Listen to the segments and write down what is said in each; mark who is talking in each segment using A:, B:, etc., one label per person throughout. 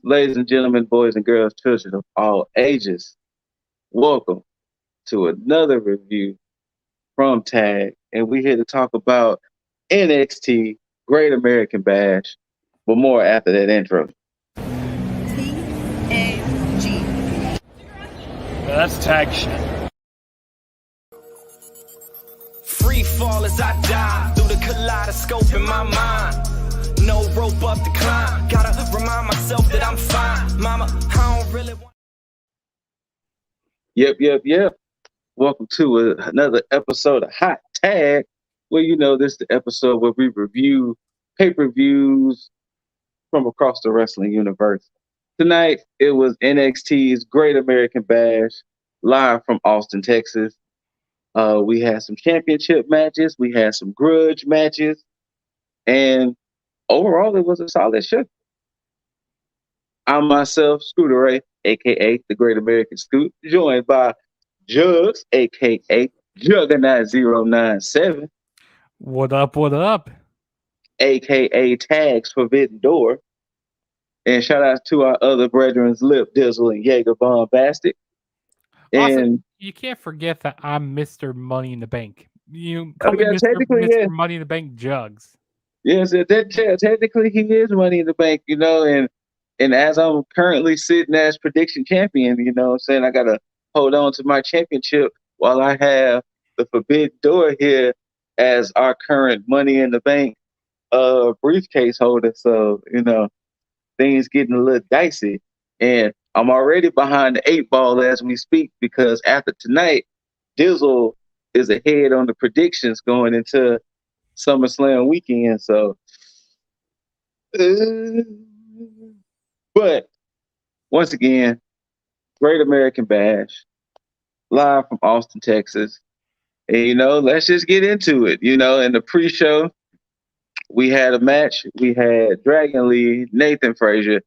A: Ladies and gentlemen, boys and girls, children of all ages, welcome to another review from T.A.G. And we're here to talk about NXT Great American Bash, but more after that intro.
B: T.A.G.
C: That's tag shit.
D: Free fall as I dive through the kaleidoscope in my mind. No rope up to climb. Gotta remind myself that I'm fine. Mama, I don't really want.
A: Yep. Welcome to another episode of Hot Tag, where this is the episode where we review pay-per-views from across the wrestling universe. Tonight, it was NXT's Great American Bash, live from Austin, Texas. We had some championship matches, we had some grudge matches, and overall, it was a solid show. I'm myself, Scooter Ray, a.k.a. the Great American Scoot, joined by Jugs, a.k.a. Juggernaut097.
C: What up?
A: A.k.a. Tags Forbidden Door. And shout out to our other brethrens, Lip, Dizzle, and Jaeger Bombastic.
C: And you can't forget that I'm Mr. Money in the Bank. You call me Mr. Money in the Bank Jugs.
A: Yes, technically he is Money in the Bank, and as I'm currently sitting as prediction champion, I'm saying I gotta hold on to my championship while I have the Forbidden Door here as our current Money in the Bank briefcase holder. So, things getting a little dicey. And I'm already behind the 8 ball as we speak, because after tonight, Dizzle is ahead on the predictions going into SummerSlam weekend. So, but once again, Great American Bash, live from Austin, Texas. And, let's just get into it. In the pre-show, we had a match. We had Dragon Lee, Nathan Frazier,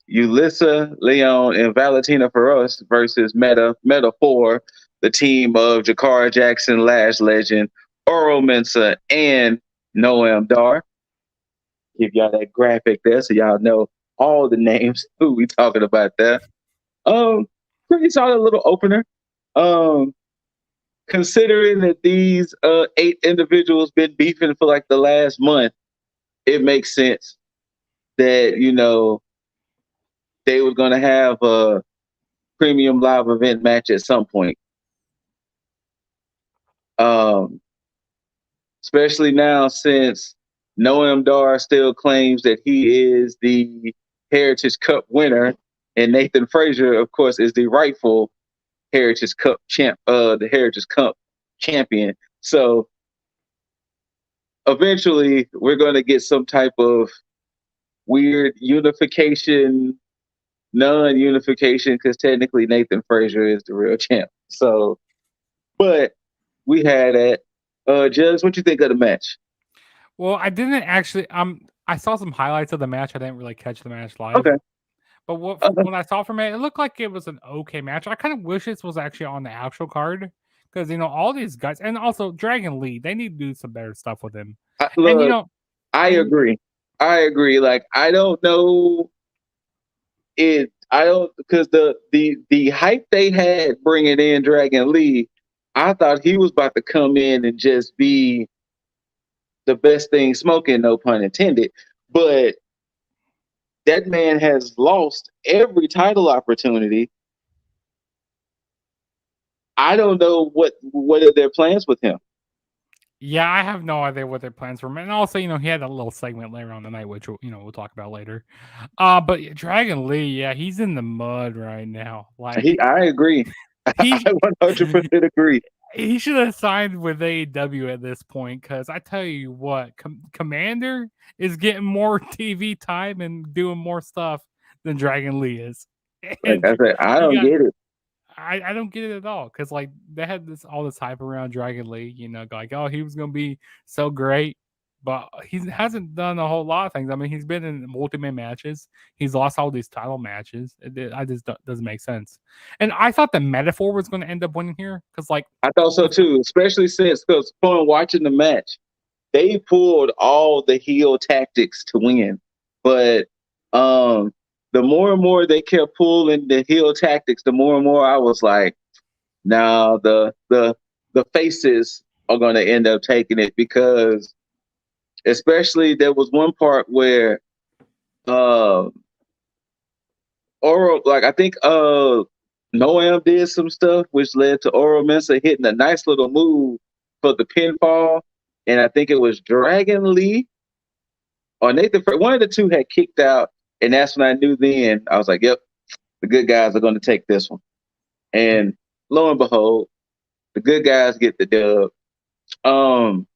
A: Ulyssa Leon, and Valentina Feroz versus Metaphor, the team of Jakara Jackson, Lash Legend, Oro Mensah, and Noam Dar. Give y'all that graphic there so y'all know all the names who we talking about there. Pretty solid little opener. Considering that these 8 individuals been beefing for like the last month, it makes sense that they were going to have a premium live event match at some point. Especially now, since Noam Dar still claims that he is the Heritage Cup winner, and Nathan Frazier, of course, is the rightful Heritage Cup the Heritage Cup champion. So eventually, we're going to get some type of weird unification, non-unification, because technically Nathan Frazier is the real champ. So, but we had that. Jugs, what you think of the match?
C: Well, I didn't actually. I saw some highlights of the match. I didn't really catch the match live.
A: Okay.
C: But when I saw from it looked like it was an okay match. I kind of wish this was actually on the actual card, because all these guys, and also Dragon Lee, they need to do some better stuff with him.
A: I agree. Like, I don't know it. I don't, because the hype they had bringing in Dragon Lee, I thought he was about to come in and just be the best thing smoking, no pun intended. But that man has lost every title opportunity. I don't know what are their plans with him.
C: Yeah, I have no idea what their plans were. And also, he had a little segment later on the night, which we'll talk about later. But Dragon Lee, yeah, he's in the mud right now. Like,
A: I agree. I 100% agree.
C: He should have signed with AEW at this point, because I tell you what, Commander is getting more TV time and doing more stuff than Dragon Lee is.
A: Like I said, I don't get it.
C: I don't get it at all, because like they had all this hype around Dragon Lee, like, oh, he was gonna be so great, but he hasn't done a whole lot of things. I mean, he's been in multi-man matches, he's lost all these title matches. I just doesn't make sense. And I thought the Metaphor was going to end up winning here, because like
A: I thought so too, especially since because upon watching the match, they pulled all the heel tactics to win, but the more and more they kept pulling the heel tactics, the more and more I was like, now the faces are going to end up taking it, because especially there was one part where uh Oro, like I think Noam did some stuff which led to Oro Mensah hitting a nice little move for the pinfall, and I think it was Dragon Lee or Nathan. One of the two had kicked out, and that's when I knew. Then I was like, "Yep, the good guys are going to take this one." And lo and behold, the good guys get the dub. Um,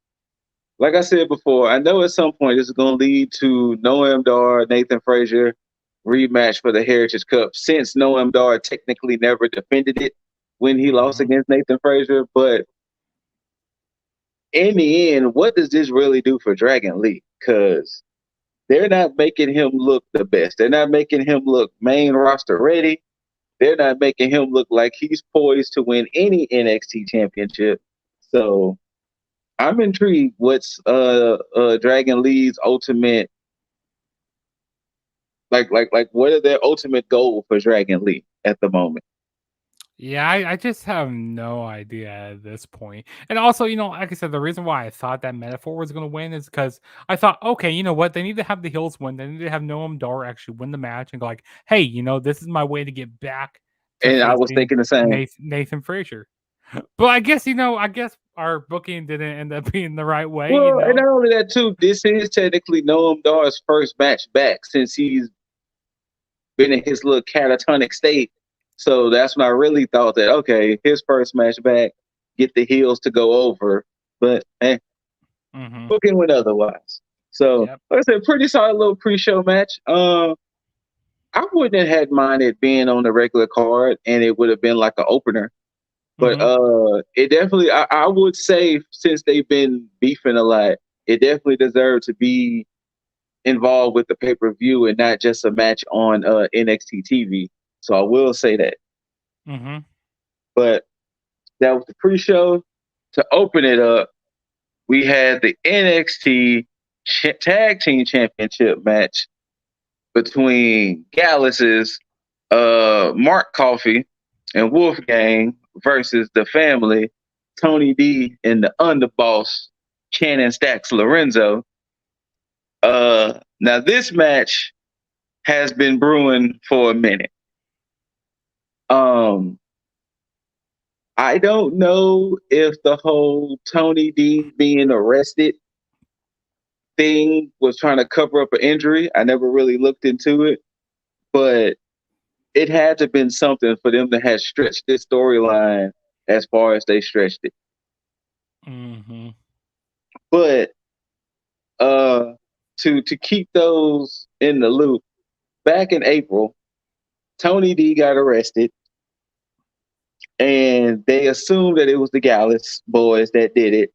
A: like I said before, I know at some point this is going to lead to Noam Dar, Nathan Frazier rematch for the Heritage Cup, since Noam Dar technically never defended it when he lost against Nathan Frazier. But in the end, what does this really do for Dragon Lee? Because they're not making him look the best. They're not making him look main roster ready. They're not making him look like he's poised to win any NXT championship. So I'm intrigued what's Dragon Lee's ultimate, like what are their ultimate goal for Dragon Lee at the moment?
C: Yeah, I just have no idea at this point. And also, like I said, the reason why I thought that Metaphor was going to win is because I thought, okay, you know what? They need to have the heels win. They need to have Noam Dar actually win the match and go like, hey, this is my way to get back to
A: And I was
C: facing
A: thinking the same.
C: Nathan Frazier. But I guess, I guess our booking didn't end up being the right way,
A: Well, and not only that too, this is technically Noam Dar's first match back since he's been in his little catatonic state. So that's when I really thought that, okay, his first match back, get the heels to go over. But booking went otherwise. So like I said, pretty solid little pre-show match. I wouldn't have had minded being on the regular card, and it would have been like an opener. But it definitely, I would say, since they've been beefing a lot, it definitely deserved to be involved with the pay-per-view and not just a match on NXT TV. So I will say that. But that was the pre-show. To open it up, we had the NXT Tag Team Championship match between Gallus's Mark Coffey and Wolfgang versus the family, Tony D and the underboss, Cannon Stacks Lorenzo. Now this match has been brewing for a minute. I don't know if the whole Tony D being arrested thing was trying to cover up an injury. I never really looked into it, but it had to have been something for them to have stretched this storyline as far as they stretched it. But to keep those in the loop, back in April, Tony D got arrested, and they assumed that it was the Gallus boys that did it.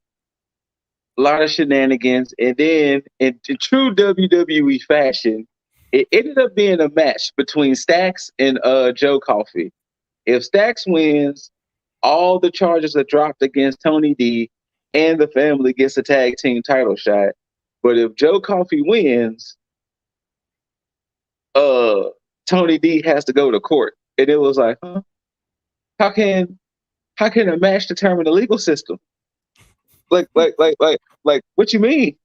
A: A lot of shenanigans, and then in true WWE fashion, it ended up being a match between Stacks and Joe Coffey. If Stacks wins, all the charges are dropped against Tony D, and the family gets a tag team title shot. But if Joe Coffey wins, Tony D has to go to court. And it was like, huh? How can a match determine the legal system? Like, what you mean?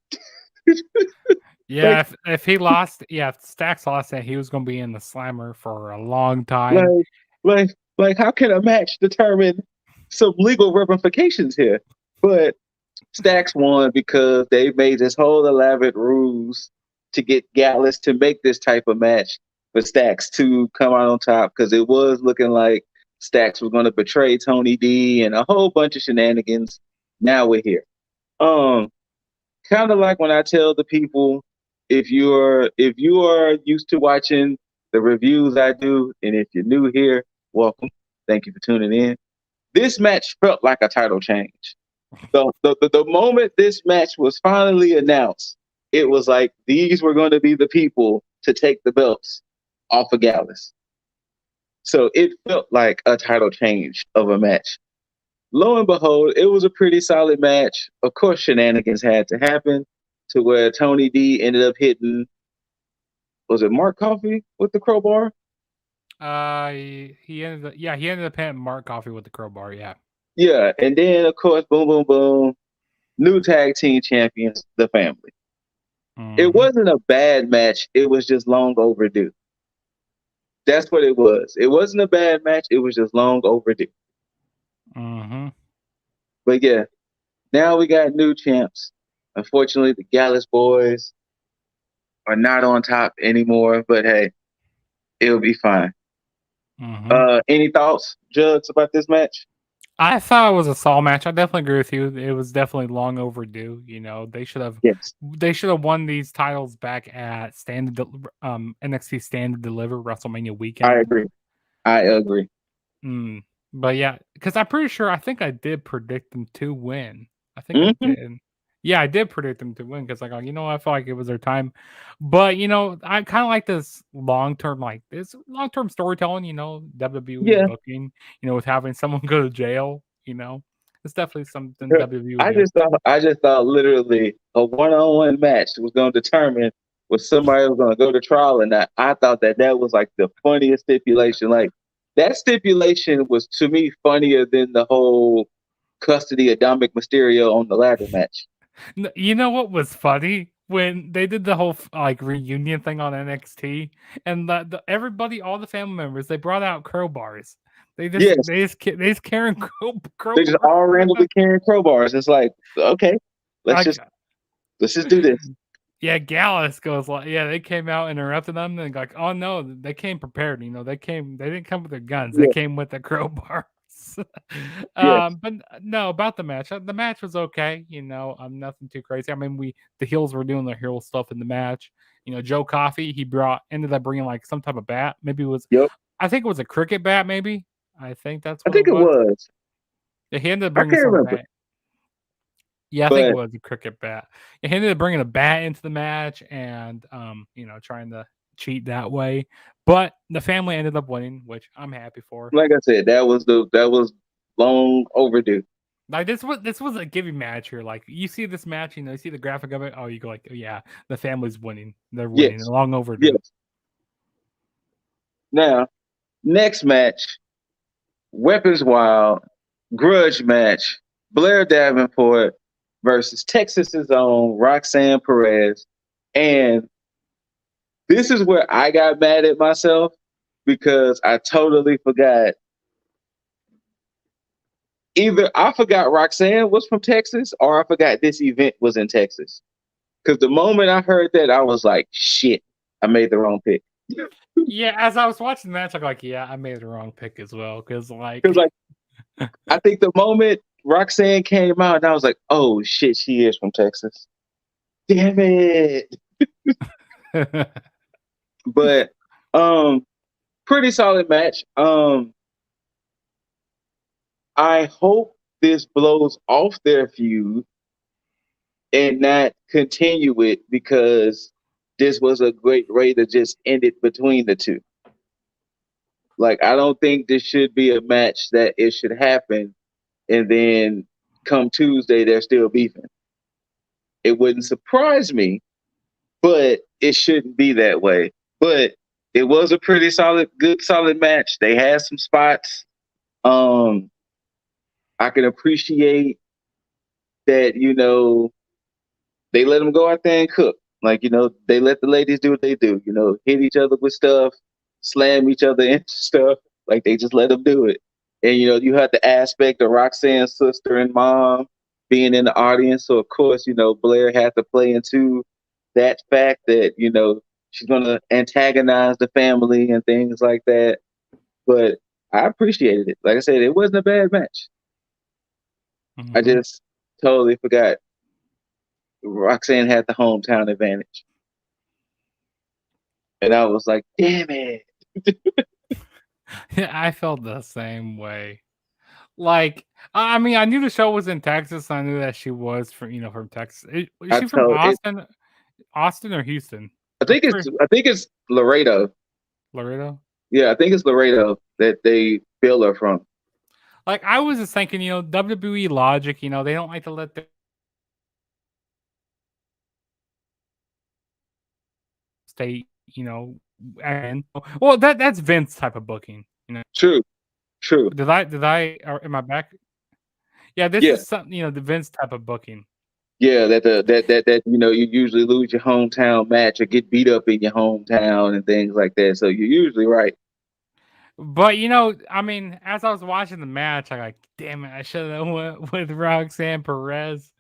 C: Yeah, if he lost, if Stacks lost that, he was going to be in the slammer for a long time.
A: Like, how can a match determine some legal ramifications here? But Stacks won because they made this whole elaborate ruse to get Gallus to make this type of match for Stacks to come out on top, because it was looking like Stacks was going to betray Tony D and a whole bunch of shenanigans. Now we're here. Kind of like when I tell the people, if you are used to watching the reviews I do, and if you're new here, welcome. Thank you for tuning in. This match felt like a title change. The moment this match was finally announced, it was like these were going to be the people to take the belts off of Gallus. So it felt like a title change of a match. Lo and behold, it was a pretty solid match. Of course, shenanigans had to happen to where Tony D ended up hitting was it Mark Coffey with the crowbar?
C: He ended up hitting Mark Coffey with the crowbar. Yeah.
A: Yeah, and then of course, boom, boom, boom, new tag team champions, the family. It wasn't a bad match. It was just long overdue. That's what it was. It wasn't a bad match. It was just long overdue.
C: Mm-hmm.
A: But yeah, now we got new champs. Unfortunately, the Gallus boys are not on top anymore. But hey, it'll be fine. Any thoughts, Jugs, about this match?
C: I thought it was a solid match. I definitely agree with you. It was definitely long overdue. They should have
A: Yes,
C: won these titles back at NXT Stand and Deliver WrestleMania
A: I
C: weekend.
A: agree. I agree.
C: But yeah, because I think I did predict them to win. I think I did. Yeah, I did predict them to win because I felt like it was their time. But I kind of like this long term storytelling. WWE
A: Yeah,
C: booking. With having someone go to jail. It's definitely something
A: yeah.
C: WWE would do.
A: I just thought literally a one-on-one match was going to determine was somebody was going to go to trial, and I thought that was like the funniest stipulation. Like that stipulation was to me funnier than the whole custody of Dominic Mysterio on the ladder match.
C: You know what was funny when they did the whole reunion thing on NXT, and everybody, all the family members, they brought out crowbars.
A: Yes,
C: They just carrying
A: they just
C: crowbars.
A: all randomly carrying crowbars. It's like, okay, let's
C: Like,
A: just do this.
C: yeah, Gallus goes they came out, interrupted them, and like, oh no, they came prepared. They didn't come with their guns. They
A: Yeah,
C: came with the crowbars.
A: yes,
C: But no, about the match. The match was okay. Nothing too crazy. I mean, the heels were doing their heel stuff in the match. Joe Coffey, ended up bringing like some type of bat. Maybe it was,
A: yep.
C: I think it was a cricket bat. Maybe I think that's
A: I
C: what it
A: think it
C: was.
A: was.
C: Yeah, he ended up
A: I
C: bringing
A: can't
C: some
A: remember,
C: bat. Yeah, I think it
A: but
C: was a cricket bat. He ended up bringing a bat into the match and, trying to cheat that way. But the family ended up winning, which I'm happy for.
A: like I said, that was long overdue.
C: Like this was a giving match here. Like you see this match, you see the graphic of it. Oh, you go like, oh, yeah, the family's winning. They're winning.
A: Yes,
C: Long overdue.
A: yes. Now, next match, Weapons Wild grudge match, Blair Davenport versus Texas's own Roxanne Perez. And this is where I got mad at myself because I totally forgot. Either I forgot Roxanne was from Texas or I forgot this event was in Texas. Because the moment I heard that, I was like, shit, I made the wrong pick.
C: Yeah, as I was watching the match, I'm like, yeah, I made the wrong pick as well. Because like
A: I think the moment Roxanne came out, and I was like, oh shit, she is from Texas. Damn it. But pretty solid match. I hope this blows off their feud and not continue it because this was a great way to just end it between the two. Like, I don't think this should be a match that it should happen and then come Tuesday they're still beefing. It wouldn't surprise me, but it shouldn't be that way. But it was a pretty good solid match. They had some spots. I can appreciate that, they let them go out there and cook. Like, they let the ladies do what they do, hit each other with stuff, slam each other into stuff. Like, they just let them do it. And, you had the aspect of Roxanne's sister and mom being in the audience. So, of course, Blair had to play into that fact that, she's going to antagonize the family and things like that. But I appreciated it. Like I said, it wasn't a bad match.
C: Mm-hmm.
A: I just totally forgot Roxanne had the hometown advantage. And I was like, damn it.
C: Yeah, I felt the same way. Like, I mean, I knew the show was in Texas. I knew that she was from Texas. Is she from Austin? Austin or Houston?
A: I think it's Laredo.
C: Laredo?
A: Yeah, I think it's Laredo that they bill her from.
C: Like, I was just thinking, WWE logic, they don't like to let the state, you know, and well, that's Vince type of booking. You know,
A: True. True.
C: or am I back? Yeah, this
A: Yeah.
C: is something, the Vince type of booking.
A: Yeah, that you usually lose your hometown match or get beat up in your hometown and things like that. So you're usually right.
C: But I mean, as I was watching the match, I like, damn it, I should have went with Roxanne Perez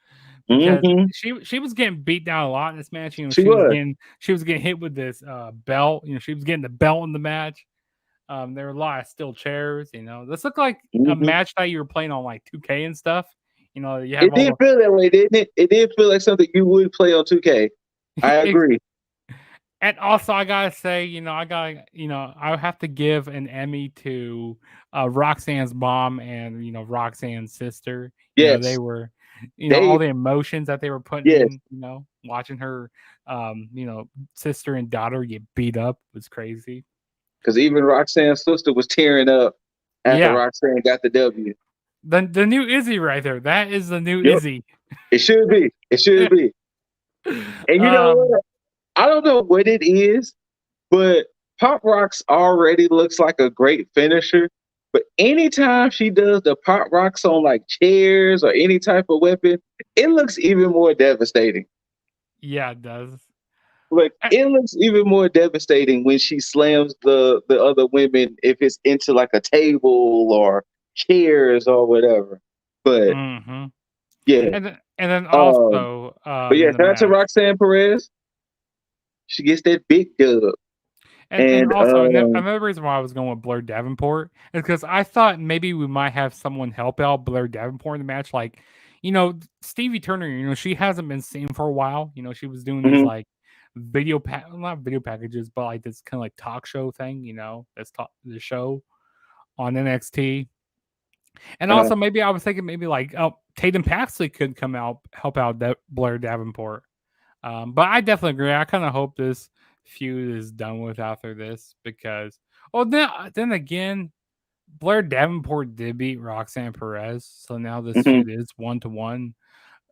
C: because
A: Hmm.
C: she was getting beat down a lot in this match.
A: She was.
C: She was getting hit with this belt. She was getting the belt in the match. There were a lot of steel chairs. This looked like a
A: Hmm.
C: match that you were playing on like 2K and stuff. You have
A: It
C: all
A: did
C: the
A: feel that way, didn't it? It did feel like something you would play on 2K. I agree.
C: And also, I gotta say, I have to give an Emmy to Roxanne's mom and Roxanne's sister. They
A: Yes.
C: were, all
A: They
C: the emotions that they were putting
A: yes.
C: in. Watching her, sister and daughter get beat up was crazy.
A: Because even Roxanne's sister was tearing up after
C: Yeah,
A: Roxanne got the W.
C: the new Izzy right there. That is the new
A: Yep.
C: Izzy.
A: It should be. It should be. And you know
C: um,
A: what? I don't know what it is, but Pop Rocks already looks like a great finisher. But anytime she does the Pop Rocks on like chairs or any type of weapon, it looks even more devastating.
C: yeah, it does.
A: Like it looks even more devastating when she slams the other women if it's into like a table or chairs or whatever. But
C: Mm-hmm.
A: yeah.
C: And then
A: Um
C: also
A: but yeah,
C: in the
A: shout out to
C: match.
A: Roxanne Perez. She gets that big dub.
C: And
A: And
C: also another reason why I was going with Blair Davenport is because I thought maybe we might have someone help out Blair Davenport in the match, like Stevie Turner. She hasn't been seen for a while. She was doing these
A: mhm,
C: like not video packages, but like this kind of like talk show thing. That's the show on NXT. And
A: uh,
C: also maybe I was thinking maybe like Tatum Paxley could come out help out Blair Davenport. But I definitely agree. I kind of hope this feud is done with after this because, well, then again, Blair Davenport did beat Roxanne Perez, so now this
A: mhm,
C: feud is 1-1.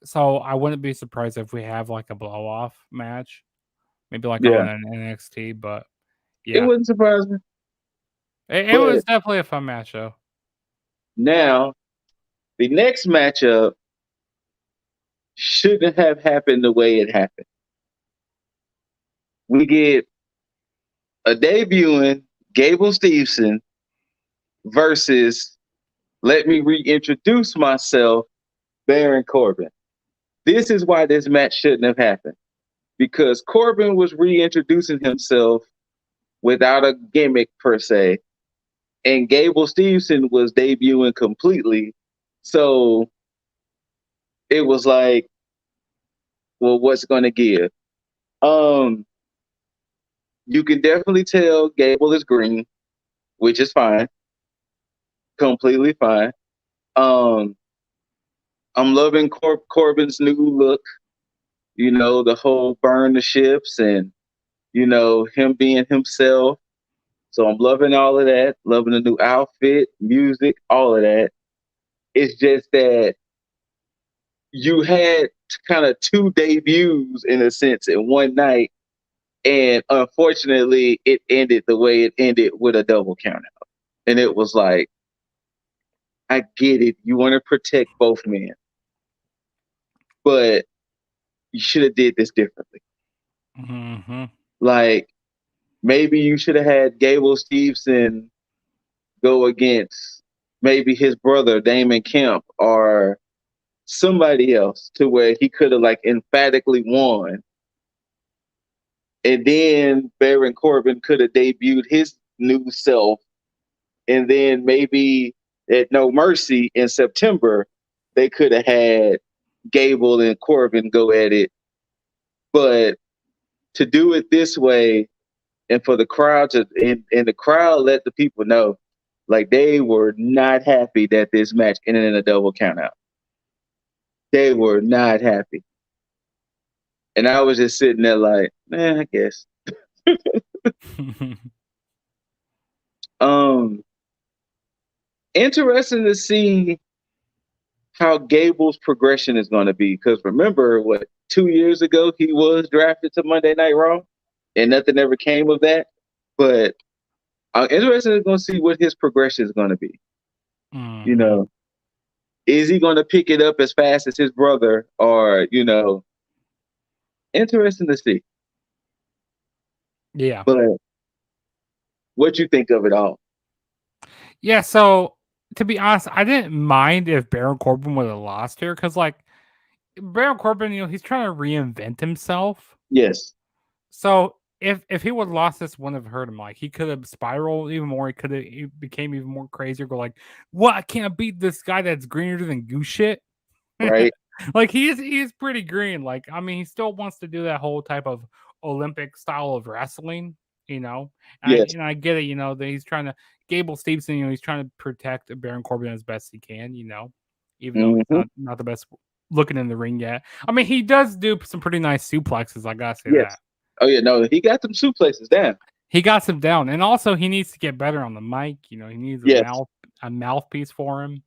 C: So I wouldn't be surprised if we have like a blow off match, maybe like
A: yeah.
C: on an NXT. But
A: It
C: yeah,
A: wouldn't surprise me.
C: it
A: But
C: was definitely a fun match though.
A: now the next matchup shouldn't have happened the way it happened. We get a debuting Gable Steveson versus, let me reintroduce myself, Baron Corbin. This is why this match shouldn't have happened. Because Corbin was reintroducing himself without a gimmick per se, and Gable Steveson was debuting completely. So it was like, well, what's going to give? Um, you can definitely tell Gable is green, which is fine, completely fine. Um, I'm loving Corbin's new look. The whole burn the ships and him being himself. So I'm loving all of that. Loving the new outfit, music, all of that. It's just that you had kind of two debuts in a sense in one night, and unfortunately, it ended the way it ended with a double count out. And it was like, I get it. You want to protect both men, but you should have did this differently.
C: Mm-hmm.
A: Like maybe you should have had Gable Steveson go against maybe his brother Damon Kemp or somebody else to where he could have like emphatically won. And then Baron Corbin could have debuted his new self. And then maybe at No Mercy in September, they could have had Gable and Corbin go at it. But to do it this way and for the crowd and the crowd let the people know, like they were not happy that this match ended in a double count out. They were not happy. And I was just sitting there like, I guess. Um, Interesting to see how Gable's progression is going to be. Because remember, what 2 years ago he was drafted to Monday Night Raw. and nothing ever came of that. But I'm interested in going to see what his progression is going to be. You
C: Mm-hmm.
A: know, is he going to pick it up as fast as his brother, or interesting to see.
C: Yeah.
A: But what you think of it all?
C: Yeah, so to be honest, I didn't mind if Baron Corbin would have lost here because, like, Baron Corbin, he's trying to reinvent himself.
A: Yes.
C: So if he would have lost this, wouldn't have hurt him. Like, he could have spiraled even more. He became even more crazier. Go like, what? I can't beat this guy that's greener than goose shit.
A: Right.
C: Like he is pretty green. Like, I mean, he still wants to do that whole type of Olympic style of wrestling, you know.
A: Yes.
C: And I get it, that he's trying to Gable Stevenson, he's trying to protect Baron Corbin as best he can, even though he's
A: Hmm.
C: not the best looking in the ring yet. I mean, he does do some pretty nice suplexes. I gotta say that.
A: Yes. Oh yeah. No, he got them suplexes down.
C: He got some down, and also he needs to get better on the mic. He needs
A: Yes.
C: a mouthpiece for him.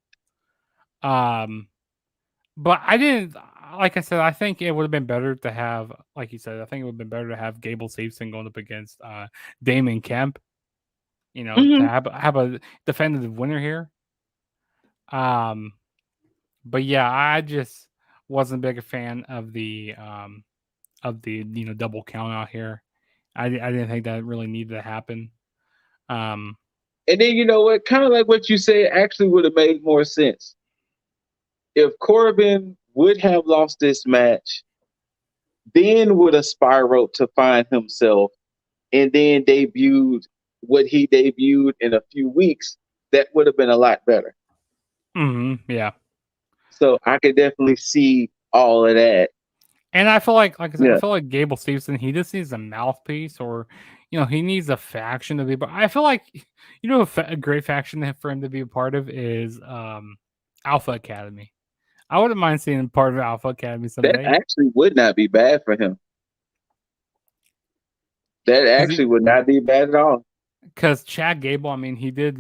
C: But I didn't, like I said, I think it would have been better to have, like you said, I think it would have been better to have Gable Stevenson going up against Damon Kemp, to
A: Hmm.
C: have a definitive winner here. But yeah, I just wasn't a big fan of the double count out here. I didn't think that really needed to happen. Um,
A: And then you know what? Kind of like what you said, actually would have made more sense if Corbin would have lost this match, then would have spiraled to find himself, and then debuted what he debuted in a few weeks. That would have been a lot better.
C: yeah.
A: So I could definitely see all of that.
C: And I feel like I said, I
A: Yeah.
C: feel like Gable Stevenson, he just needs a mouthpiece, or he needs a faction to be. But I feel like a great faction for him to be a part of is Alpha Academy. I wouldn't mind seeing part of Alpha Academy
A: That
C: someday
A: actually would not be bad for him. That actually would not be bad at all.
C: because Chad Gable, I mean, he did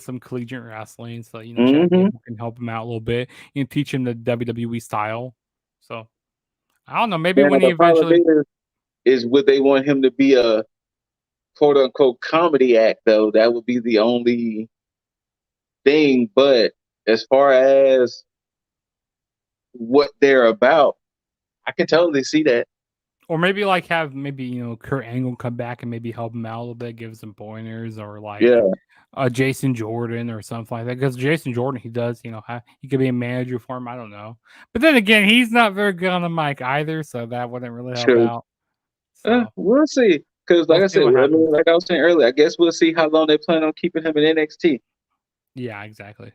C: some collegiate wrestling, so Chad
A: Hmm.
C: Gable can help him out a little bit, teach him the WWE style. So I don't know, maybe
A: And
C: when he
A: the problem
C: eventually.
A: is would they want him to be a quote unquote comedy act though? That would be the only thing. But as far as what they're about, I can totally see that.
C: Or maybe like have Kurt Angle come back and maybe help him out a little bit, give some pointers, or like
A: Yeah,
C: Jason Jordan or something like that. Because Jason Jordan, he does, he could be a manager for him. I don't know, but then again, he's not very good on the mic either, so that wouldn't really help
A: true.
C: out. So
A: We'll see. Because like
C: we'll
A: I
C: see
A: said,
C: what
A: I
C: happens.
A: mean, like I was saying earlier, I guess we'll see how long they plan on keeping him in NXT.
C: Yeah, exactly.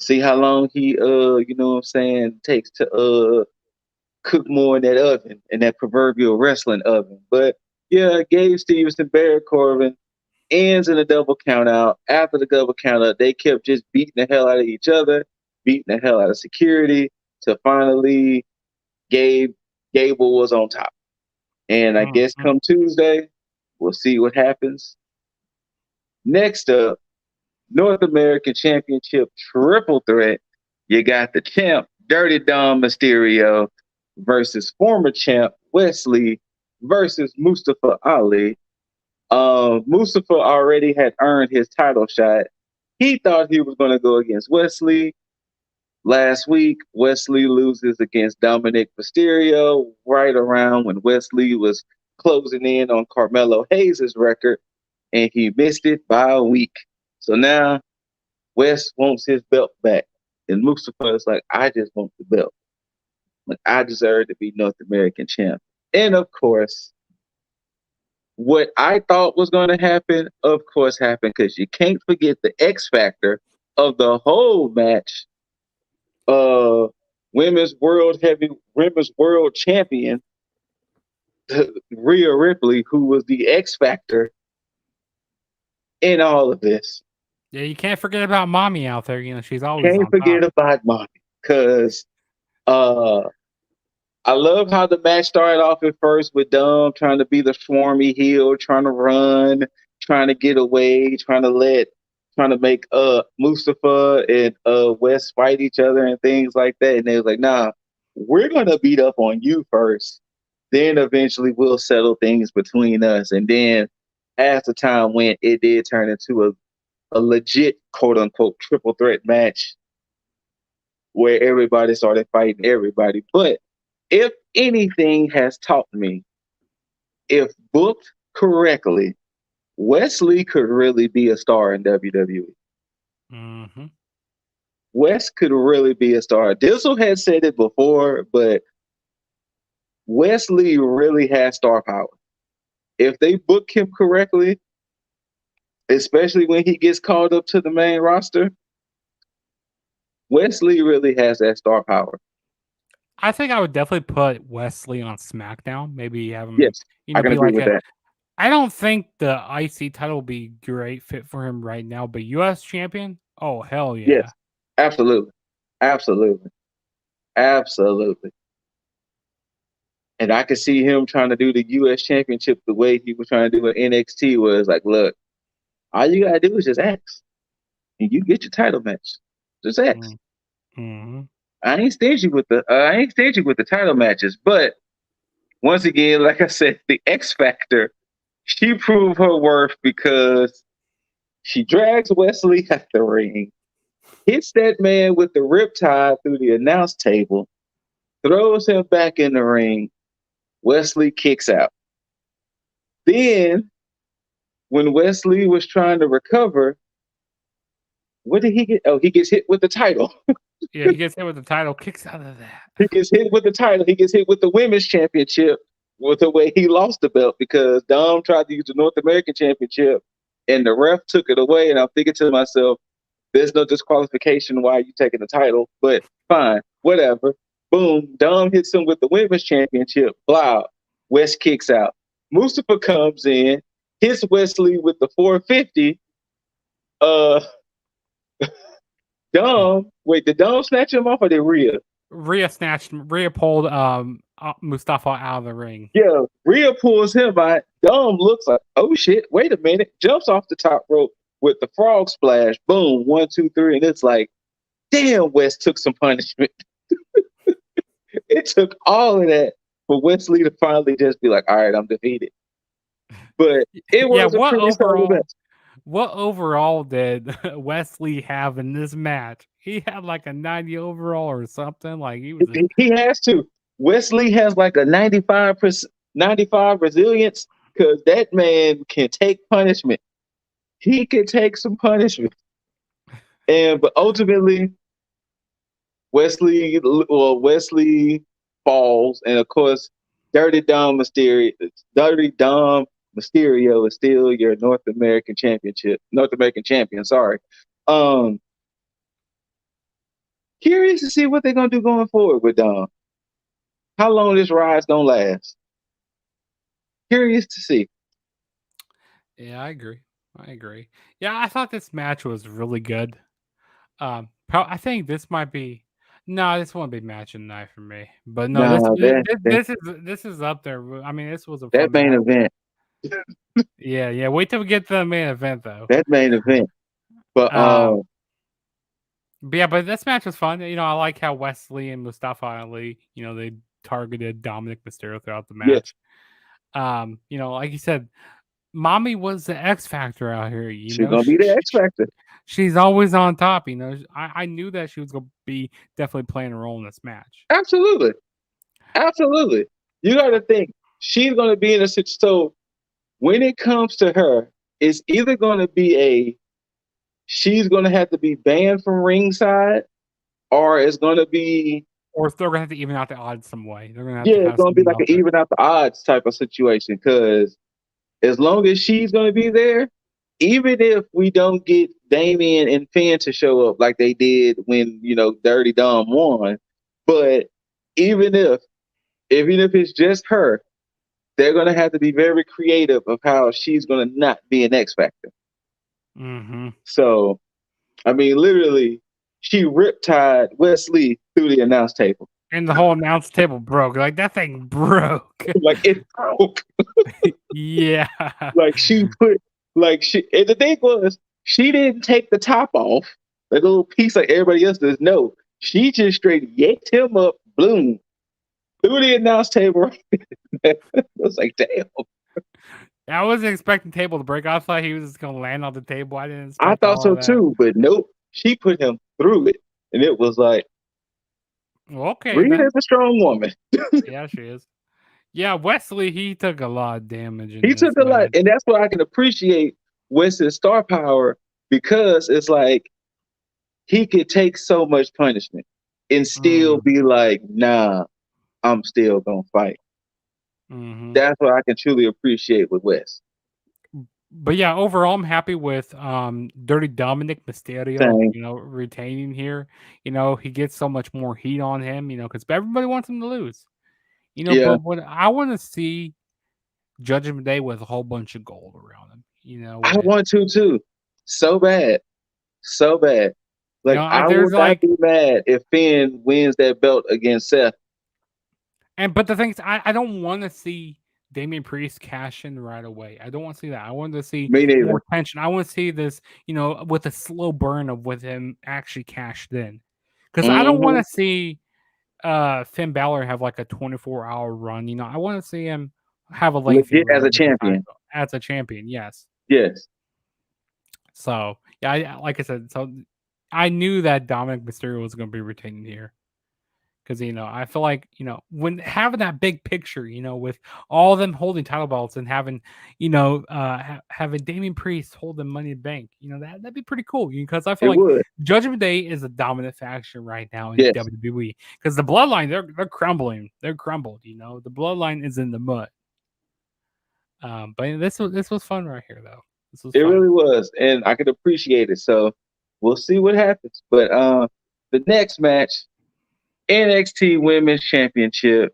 A: See how long he you know what I'm saying, takes to cook more in that oven, in that proverbial wrestling oven. But yeah, Gabe Stevenson, Barry Corbin ends in a double count out. After the double count out, they kept just beating the hell out of each other, beating the hell out of security, to finally Gable was on top. And I guess
C: Mhm.
A: come Tuesday, we'll see what happens. Next up, North American Championship triple threat. You got the champ, Dirty Dom Mysterio, versus former champ, Wesley, versus Mustafa Ali. Mustafa already had earned his title shot. He thought he was going to go against Wesley. Last week, Wesley loses against Dominic Mysterio right around when Wesley was closing in on Carmelo Hayes' record, and he missed it by a week. So now Wes wants his belt back. And Mustafa is like, I just want the belt. Like, I deserve to be North American champ. And of course, what I thought was going to happen, of course, happened, because you can't forget the X factor of the whole match. Uh, women's world champion, Rhea Ripley, who was the X factor in all of this.
C: Yeah, you can't forget about mommy out there. She's always
A: Can't
C: on top.
A: forget about Mommy, because uh, I love how the match started off at first with Dom trying to be the swarmy heel, trying to run, trying to get away, trying to make Mustafa and Wes fight each other and things like that. And they was like, nah, we're gonna beat up on you first. then eventually we'll settle things between us. And then as the time went, it did turn into a legit quote unquote triple threat match where everybody started fighting everybody. But if anything has taught me, if booked correctly, Wesley could really be a star in WWE.
C: Mm-hmm.
A: Wes could really be a star. Dizzle had said it before, but Wesley really has star power. If they book him correctly, especially when he gets called up to the main roster, Wesley really has that star power.
C: I think I would definitely put Wesley on SmackDown. Maybe have him,
A: Yes, I can
C: be
A: agree
C: like
A: with
C: a.
A: that.
C: I don't think the IC title will be great fit for him right now, but US champion, oh hell yeah.
A: Yes, absolutely. Absolutely. Absolutely. And I could see him trying to do the US championship the way he was trying to do it NXT, was like, look, all you gotta do is just ask. And you get your title match. Just ask.
C: Mm-hmm.
A: I ain't stingy with the title matches, but once again, like I said, the X Factor, she proved her worth because she drags Wesley at the ring, hits that man with the riptide through the announce table, throws him back in the ring. Wesley kicks out. Then, when Wesley was trying to recover, what did he get? Oh, he gets hit with the title.
C: Yeah, he gets hit with the title, kicks out of that.
A: He gets hit with the title. He gets hit with the women's championship with the way he lost the belt because Dom tried to use the North American championship and the ref took it away. And I'm thinking to myself, there's no disqualification. Why are you taking the title? But fine, whatever. Boom. Dom hits him with the women's championship. Blah. West kicks out. Mustafa comes in, hits Wesley with the 450. Did Dom snatch him off or did Rhea?
C: Rhea pulled Mustafa out of the ring.
A: Yeah, Rhea pulls him out. Dom looks like, oh shit, wait a minute. Jumps off the top rope with the frog splash. Boom, 1, 2, 3. And it's like, damn, West took some punishment. It took all of that for Wesley to finally just be like, all right, I'm defeated. But it was a pretty solid match.
C: What overall did Wesley have in this match? He had like a 90 overall or something. Like
A: he has to. Wesley has like a 95 resilience because that man can take punishment. He can take some punishment. But ultimately, Wesley falls, and of course, Dirty Dom Mysterio is still your North American champion. Sorry. Curious to see what they're gonna do going forward with Dom. How long this ride's gonna last? Curious to see.
C: Yeah, I agree. Yeah, I thought this match was really good. I think this might be. No, this won't be match of the night for me. But no, this is up there. I mean, this was a
A: that main event.
C: Yeah. Wait till we get to the main event, though.
A: That main event. But
C: yeah, but this match was fun. You know, I like how Wesley and Mustafa Ali, you know, they targeted Dominic Mysterio throughout the match.
A: Yes.
C: You know, like you said, Mommy was the X Factor out here. She's
A: gonna be the X Factor.
C: She's always on top. You know, I knew that she was gonna be definitely playing a role in this match.
A: Absolutely. You got to think she's gonna be in a situation. So when it comes to her, it's either gonna be she's gonna have to be banned from ringside, or it's gonna be.
C: Or they're gonna have to even out the odds some way. They're gonna have
A: it's gonna be like an even out the odds type of situation because as long as she's gonna be there, even if we don't get Damian and Finn to show up like they did when Dirty Dom won, but even if it's just her, they're gonna have to be very creative of how she's gonna not be an X Factor.
C: Mm-hmm.
A: So, I mean, literally, she riptied Wesley through the announce table.
C: And the whole announce table broke. Like, that thing broke.
A: Like, it broke.
C: Yeah.
A: And the thing was, she didn't take the top off, that little piece like everybody else does. No, she just straight yanked him up, boom, through the announce table. man. I was like, damn.
C: I wasn't expecting table to break. I thought he was just gonna land on the table. I didn't
A: I
C: expect
A: thought
C: all
A: so
C: of that.
A: too, but nope. She put him through it, and it was like,
C: Well, okay,
A: Rita
C: then.
A: is a strong woman.
C: Yeah, she is. Yeah, Wesley, he took a lot of damage in
A: He
C: this
A: took a lot,
C: match.
A: and that's why I can appreciate Wes's star power because it's like he could take so much punishment and still be like, nah, I'm still gonna fight.
C: Mm-hmm.
A: That's what I can truly appreciate with Wes.
C: But yeah, overall, I'm happy with Dirty Dominic Mysterio,
A: Same.
C: retaining here. He gets so much more heat on him, because everybody wants him to lose.
A: Yeah,
C: But what I want to see Judgment Day with a whole bunch of gold around him.
A: I want to too. So bad. So bad. Like I
C: There's
A: will not
C: like,
A: be mad if Finn wins that belt against Seth.
C: but the thing is, I don't want to see Damian Priest cash in right away. I don't want to see that. I want to see
A: Me neither.
C: more tension. I want to see this, with a slow burn of with him actually cashed in. Because I don't want to see Finn Balor have like a 24-hour run. I want to see him have a lengthy
A: Legit as
C: run
A: a
C: with the
A: champion.
C: title as a champion. Yes.
A: Yes.
C: So yeah, like I said, so I knew that Dominic Mysterio was going to be retained here. Because I feel like when having that big picture, with all of them holding title belts and having having Damian Priest hold the Money in the Bank, that'd be pretty cool. Because I feel
A: It
C: like
A: would.
C: Judgment Day is a dominant faction right now in
A: Yes.
C: WWE. Because the Bloodline, they're crumbling, they're crumbled. The Bloodline is in the mud. But this was fun right here, though. This was
A: It
C: fun.
A: really was, and I could appreciate it. So we'll see what happens. But the next match, NXT Women's Championship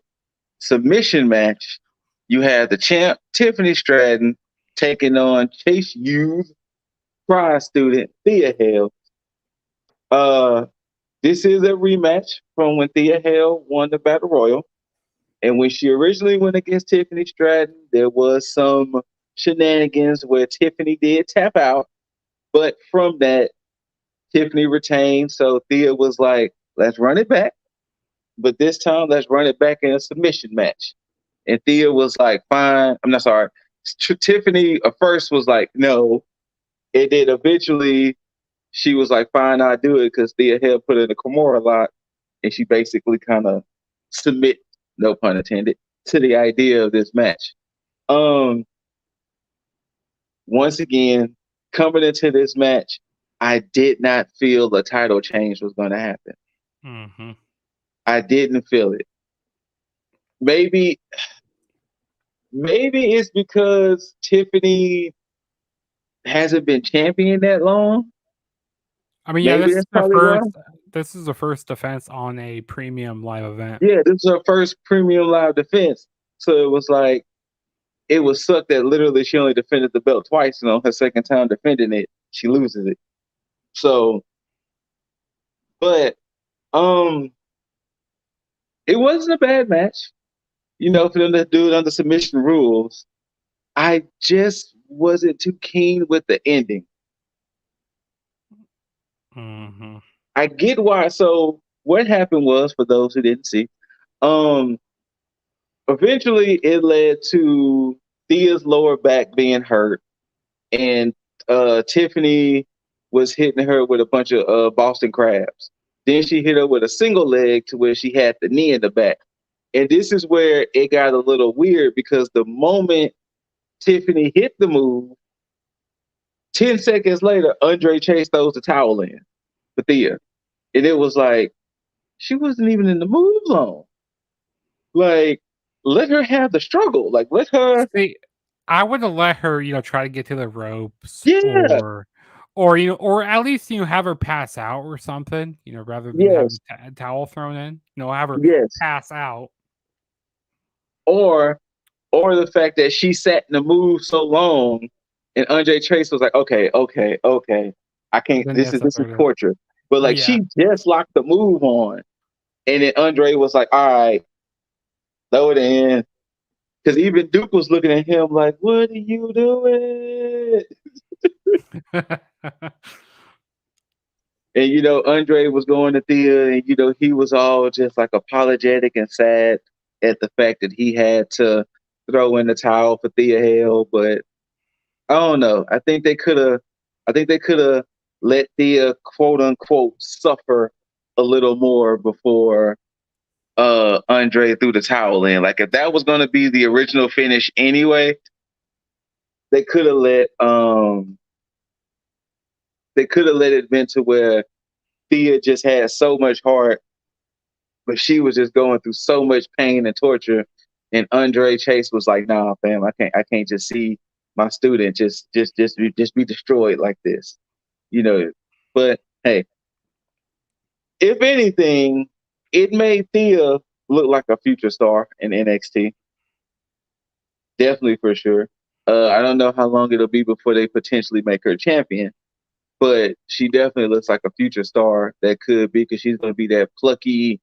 A: submission match. You have the champ Tiffany Stratton taking on Chase U's prize student Thea Hale. This is a rematch from when Thea Hale won the Battle Royal. And when she originally went against Tiffany Stratton, there was some shenanigans where Tiffany did tap out. But from that, Tiffany retained. So Thea was like, let's run it back. But this time, let's run it back in a submission match. And Thea was like, fine. I'm not sorry. Tiffany at first was like, no. And then eventually she was like, fine, I'll do it because Thea Hale put in a Kimura lot. And she basically kind of submit, no pun intended, to the idea of this match. Once again, coming into this match, I did not feel the title change was going to happen.
C: Mm-hmm.
A: I didn't feel it. Maybe it's because Tiffany hasn't been champion that long.
C: I mean, yeah,
A: Maybe that's probably why.
C: This is the first defense on a premium live event.
A: Yeah, this is her first premium live defense. So it was like, it was suck that literally she only defended the belt twice, and on her second time defending it, she loses it. So, but it wasn't a bad match, for them to do it under submission rules. I just wasn't too keen with the ending.
C: Mm-hmm.
A: I get why. So what happened was, for those who didn't see, eventually it led to Thea's lower back being hurt, and Tiffany was hitting her with a bunch of Boston crabs. Then she hit her with a single leg to where she had the knee in the back. And this is where it got a little weird because the moment Tiffany hit the move, 10 seconds later, Andre Chase throws the towel in for Thea. And it was like, she wasn't even in the move long. Like, let her have the struggle. Like, let her.
C: See, I would have let her, try to get to the ropes,
A: Yeah.
C: or at least have her pass out or something, rather than have
A: Yes.
C: a towel thrown in, have her
A: Yes.
C: pass out.
A: Or the fact that she sat in the move so long, and Andre Chase was like, okay, I can't.
C: Then
A: This
C: yes,
A: is torture. But like,
C: yeah.
A: she just locked the move on, and then Andre was like, all right, throw it in. Because even Duke was looking at him like, what are you doing? And Andre was going to Thea, and he was all just like apologetic and sad at the fact that he had to throw in the towel for Thea Hale, but I don't know. I think they could have let Thea quote unquote suffer a little more before Andre threw the towel in. Like if that was gonna be the original finish anyway, they could have let it been to where Thea just had so much heart, but she was just going through so much pain and torture. And Andre Chase was like, "Nah, fam, I can't just see my student just be destroyed like this." You know. But hey, if anything, it made Thea look like a future star in NXT. Definitely for sure. I don't know how long it'll be before they potentially make her champion, but she definitely looks like a future star that could be because she's going to be that plucky,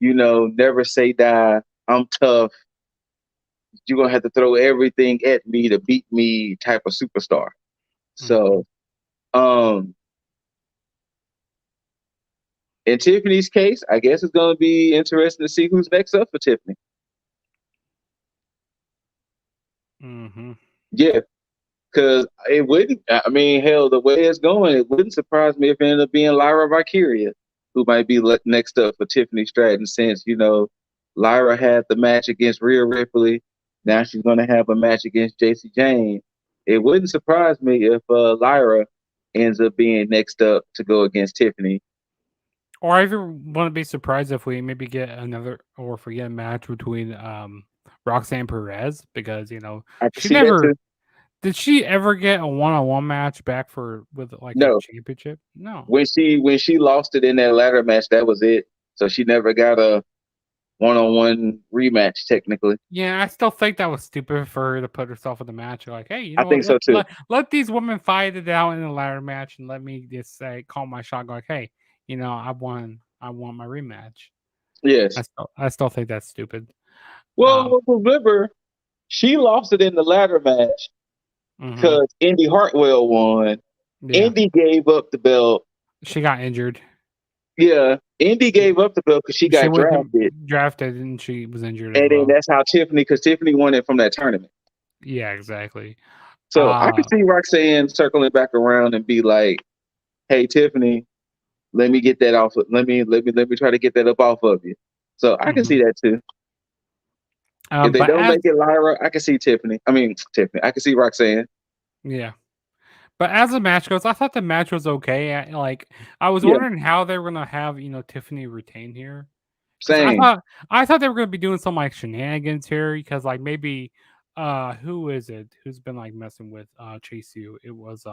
A: never say die. I'm tough. You're going to have to throw everything at me to beat me type of superstar. So, um, in Tiffany's case, I guess it's going to be interesting to see who's next up for Tiffany. Yeah, because it wouldn't. I mean, hell, the way it's going, it wouldn't surprise me if it ended up being Lyra Valkyria, who might be next up for Tiffany Stratton. Since Lyra had the match against Rhea Ripley, now she's going to have a match against JC Jane. It wouldn't surprise me if Lyra ends up being next up to go against Tiffany.
C: Or I even wouldn't be surprised if we maybe get another or if we get a match between Roxanne Perez because
A: I can
C: she
A: see that
C: never
A: too.
C: did she ever get a one-on-one match back with like a
A: No,
C: championship? No.
A: when she lost it in that ladder match, that was it. So she never got a one-on-one rematch technically.
C: Yeah, I still think that was stupid for her to put herself in the match. Like, hey, you
A: I
C: know what?
A: think so too.
C: Let these women fight it out in a ladder match, and let me just say, call my shot. Go like, hey, I won. I want my rematch.
A: Yes.
C: I still think that's stupid.
A: Well, remember, she lost it in the ladder match
C: Mhm.
A: because Indy Hartwell won.
C: Yeah,
A: Indy gave up the belt.
C: she got injured.
A: Yeah, Indy gave up the belt because she
C: She
A: got
C: was
A: drafted.
C: drafted, and she was injured as
A: And then
C: well.
A: that's how because Tiffany won it from that tournament.
C: Yeah, exactly.
A: So I could see Roxanne circling back around and be like, "Hey, Tiffany, let me get that off. Let me try to get that up off of you." So I can
C: Mhm.
A: see that too. If they
C: But
A: don't
C: as
A: make it Lyra, I can see Tiffany. I mean Tiffany. I can see Roxanne.
C: yeah. But as the match goes, I thought the match was okay. Like I was
A: Yeah,
C: wondering how they were gonna have Tiffany retain here, because
A: same.
C: I thought they were gonna be doing some like shenanigans here. Because like maybe who is it who's been like messing with Chase U? It was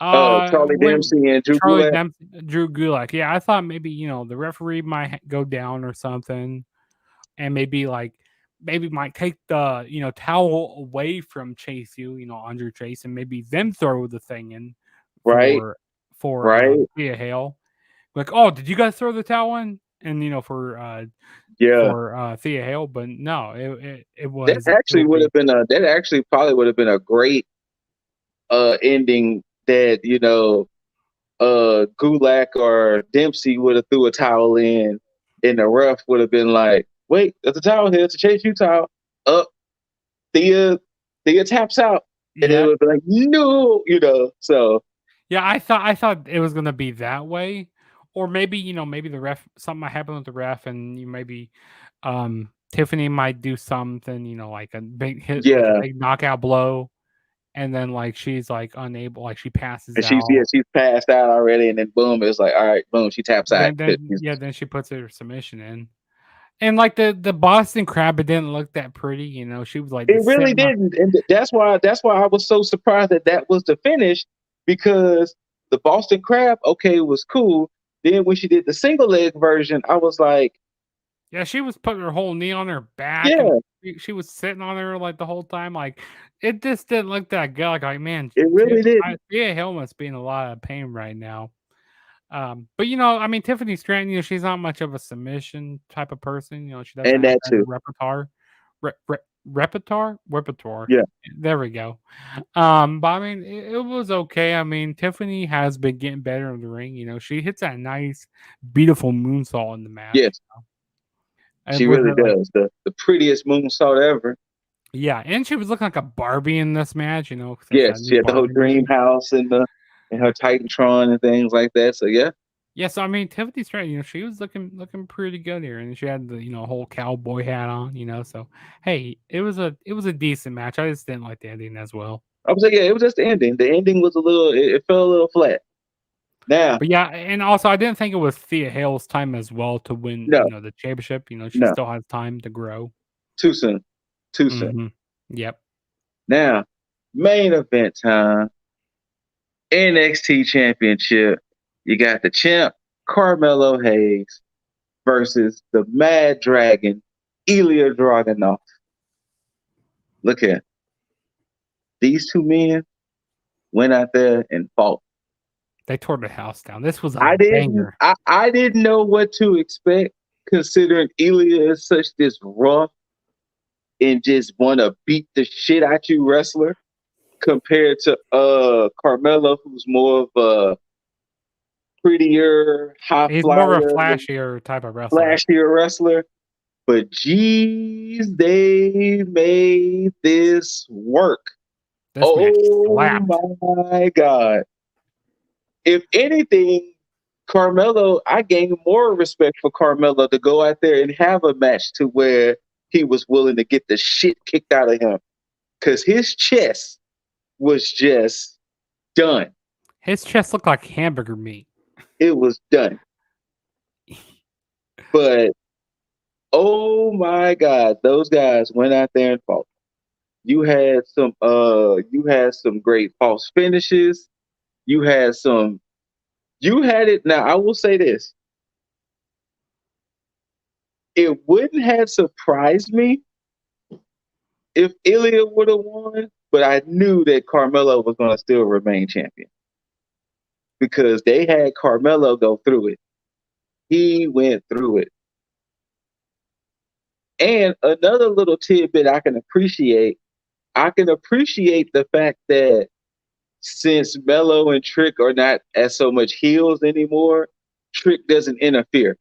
A: Charlie
C: when
A: Dempsey and Drew
C: Charlie
A: Gulak.
C: Dempsey, Drew Gulak. Yeah, I thought maybe the referee might go down or something, and maybe might take the towel away from Chase U, Andre Chase, and maybe them throw the thing in
A: Right,
C: for
A: right.
C: Thea Hale. Like, oh, did you guys throw the towel in? And
A: Yeah.
C: for Thea Hale, but no, it
A: That
C: was it
A: actually
C: would
A: would
C: be
A: have been a that actually probably would have been a great ending that, Gulak or Dempsey would have threw a towel in and the ref would have been like, "Wait, there's a towel here, it's a Chase U towel." Up, Thea Thea taps out. And it
C: yeah.
A: would be like, no, so
C: Yeah, I thought it was gonna be that way, or maybe maybe the ref something might happen with the ref, and you maybe Tiffany might do something like a big hit, like a
A: yeah.
C: big knockout blow, and then like she's like unable, like she passes
A: And
C: out.
A: she's passed out already, and then boom, it's like, all right, boom, she taps out.
C: Then she puts her submission in, and like the Boston Crab, it didn't look that pretty. She was like
A: It
C: just
A: really
C: sitting on.
A: didn't, and that's why I was so surprised that was the finish, because the Boston Crab, okay, was cool. Then when she did the single leg version, I was like,
C: Yeah, she was putting her whole knee on her back, and
A: yeah,
C: she was sitting on her like the whole time. Like it just didn't look that good. Like man,
A: it really didn't,
C: Thea Hill must be in a lot of pain right now. But I mean, Tiffany Stratton, she's not much of a submission type of person. She doesn't
A: and
C: have
A: that
C: that
A: too,
C: repertoire.
A: yeah,
C: There we go. But I mean, it was okay. I mean, Tiffany has been getting better in the ring. She hits that nice, beautiful moonsault in the match.
A: yes,
C: And
A: She
C: with
A: really
C: her, like,
A: does. The prettiest moonsault ever.
C: yeah, and she was looking like a Barbie in this match, since that
A: Yes, she
C: new
A: had the whole
C: Barbie
A: dream
C: movie.
A: house and her Titantron and things like that. So yeah.
C: Yeah, so I mean, Tiffany Stratton, she was looking pretty good here, and she had the whole cowboy hat on, So hey, it was a decent match. I just didn't like the ending as well.
A: I was like, yeah, it was just the ending. The ending was it fell a little flat. Now,
C: But yeah, and also I didn't think it was Thea Hale's time as well to win,
A: no,
C: the championship. She
A: no,
C: still has time to grow.
A: too soon. Too soon.
C: Hmm. Yep.
A: Now, main event time. NXT Championship. You got the champ, Carmelo Hayes, versus the Mad Dragon, Ilya Dragunov. Look here. These two men went out there and fought.
C: They tore the house down. This was a
A: I didn't
C: banger.
A: I didn't know what to expect considering Ilya is such this rough and just wanna beat the shit out you wrestler compared to Carmelo, who's more of a prettier, high
C: He's more of a
A: flyer,
C: flashier type of wrestler.
A: flashier wrestler. But geez, they made this work.
C: This match
A: Oh
C: slapped.
A: my God. If anything, Carmelo, I gained more respect for Carmelo to go out there and have a match to where he was willing to get the shit kicked out of him. Because his chest was just done.
C: His chest looked like hamburger meat.
A: It was done. But oh my God, those guys went out there and fought. You had some great false finishes. You had it. Now I will say this. It wouldn't have surprised me if Ilya would have won, but I knew that Carmelo was going to still remain champion because they had Carmelo go through it. He went through it. And another little tidbit I can appreciate the fact that since Melo and Trick are not as so much heels anymore, Trick doesn't interfere.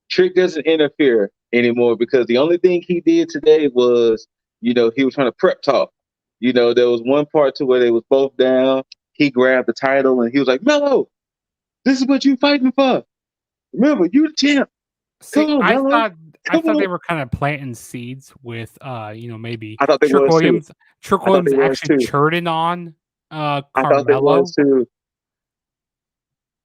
A: Trick doesn't interfere anymore because the only thing he did today was, he was trying to prep talk. There was one part to where they was both down. He grabbed the title and he was like, Melo, this is what you fighting for. Remember, you the champ.
C: See,
A: Come on,
C: I
A: Melo.
C: thought
A: Come on.
C: they were kind of planting seeds with maybe
A: I thought they
C: Trick
A: was too.
C: Williams. Trick
A: I thought
C: Williams
A: they was
C: actually
A: too.
C: churning on
A: I thought they
C: Carmelo.
A: was too.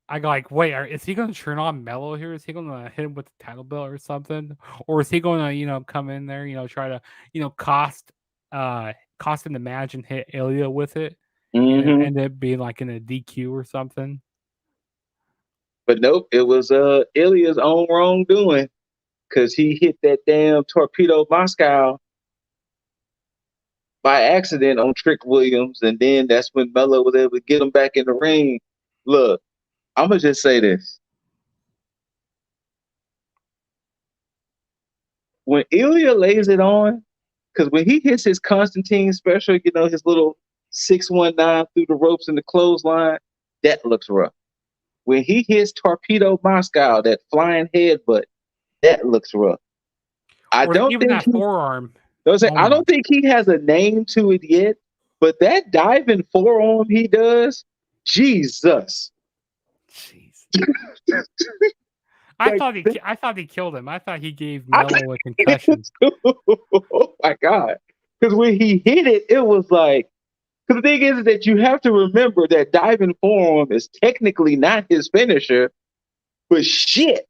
C: I go like, wait, is he going to turn on Melo here? Is he going to hit him with the title belt or something, or is he going to come in there, try to cost him the match and hit Ilya with it, and
A: Mm-hmm.
C: end up being like in a DQ or something?
A: But nope, it was Ilya's own wrongdoing because he hit that damn torpedo Moscow by accident on Trick Williams, and then that's when Melo was able to get him back in the ring. Look, I'm gonna just say this: when Ilya lays it on, because when he hits his Constantine special, his little 619 through the ropes and the clothesline, that looks rough. When he hits Torpedo Moscow, that flying headbutt, that looks rough. I
C: Or
A: don't
C: even
A: think
C: that forearm.
A: I don't think he has a name to it yet, but that diving forearm he does, Jesus.
C: Jeez.
A: Like,
C: I thought he killed him. I thought he gave
A: I
C: Melo a concussion.
A: Oh my God. Because when he hit it, it was like, because the thing is that you have to remember that diving forearm is technically not his finisher, but shit.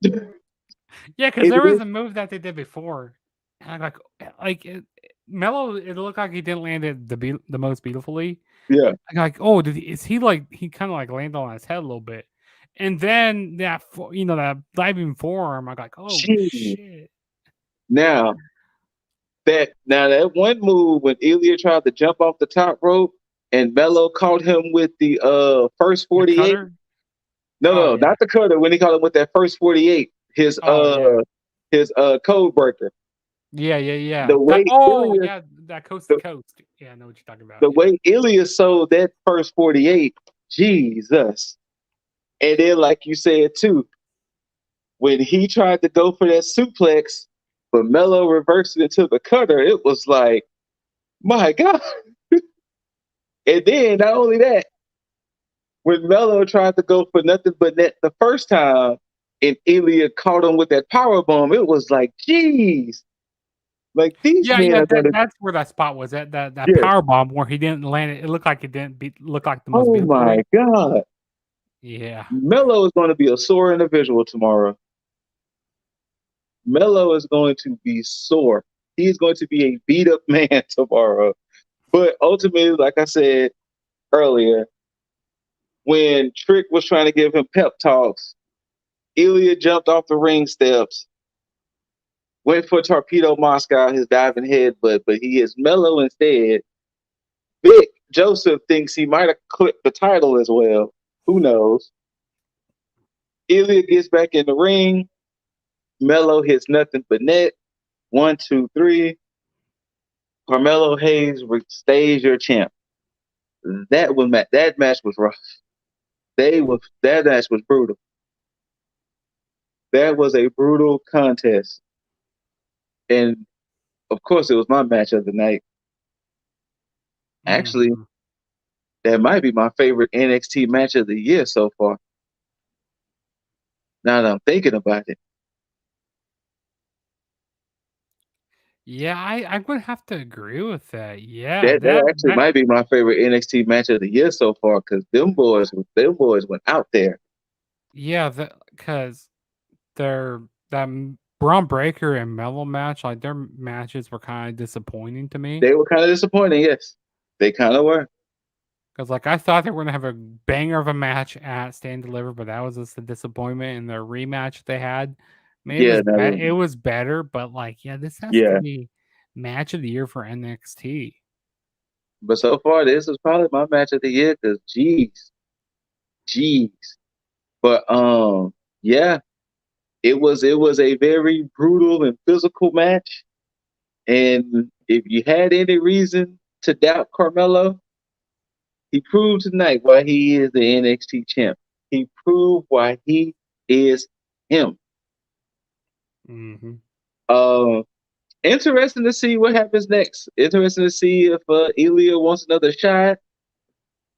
C: Yeah, because there was a move that they did before, and I'm Melo. It looked like he didn't land it the most beautifully.
A: Yeah.
C: I'm like, oh, is he he kind of like landed on his head a little bit, and then that that diving forearm. I'm like, oh shit.
A: Now that one move when Ilya tried to jump off the top rope and Melo caught him with the first 48. No, not the cutter. When he caught him with that first 48, his code breaker.
C: Yeah.
A: The way
C: that coast to coast. Yeah, I know what you're talking about.
A: The way Ilya sold that first 48, Jesus. And then, like you said too, when he tried to go for that suplex, but Melo reversed it into the cutter, it was like, my God. And then not only that, when Melo tried to go for nothing but net the first time, and Ilya caught him with that power bomb, it was like, geez, like these
C: Yeah,
A: men
C: yeah,
A: are gonna.
C: that's where that spot was at. That
A: Yes.
C: power bomb where he didn't land it. It looked like it didn't look like the most
A: Oh
C: beautiful
A: my
C: way.
A: God,
C: Yeah.
A: Melo is going to be a sore individual tomorrow. Melo is going to be sore. He is going to be a beat up man tomorrow. But ultimately, like I said earlier, when Trick was trying to give him pep talks, Ilya jumped off the ring steps, went for Torpedo Moscow, his diving headbutt, but he is Melo instead. Vic Joseph thinks he might have clipped the title as well. Who knows? Ilya gets back in the ring. Melo hits nothing but net. 1, 2, 3. Carmelo Hayes stays your champ. That match was rough. That match was brutal. That was a brutal contest, and of course, it was my match of the night. Actually,
C: Mhm.
A: that might be my favorite NXT match of the year so far. Now that I'm thinking about it,
C: Yeah, I would have to agree with that. Yeah,
A: that actually might be my favorite NXT match of the year so far because them boys went out there.
C: yeah, because their Braun Breaker and Mellow match, like their matches were kind of disappointing to me.
A: They were kind of disappointing, yes, they kind of were.
C: Because like I thought they were gonna have a banger of a match at Stand Deliver, but that was just a disappointment in their rematch they had. I mean,
A: Yeah,
C: it was better, but like yeah, this has to
A: yeah.
C: be match of the year for NXT.
A: But so far, this is probably my match of the year because, jeez. But yeah, it was a very brutal and physical match. And if you had any reason to doubt Carmelo, he proved tonight why he is the NXT champ. He proved why he is him.
C: Mm-hmm.
A: Uh, Interesting to see what happens next. Interesting to see if Ilya wants another shot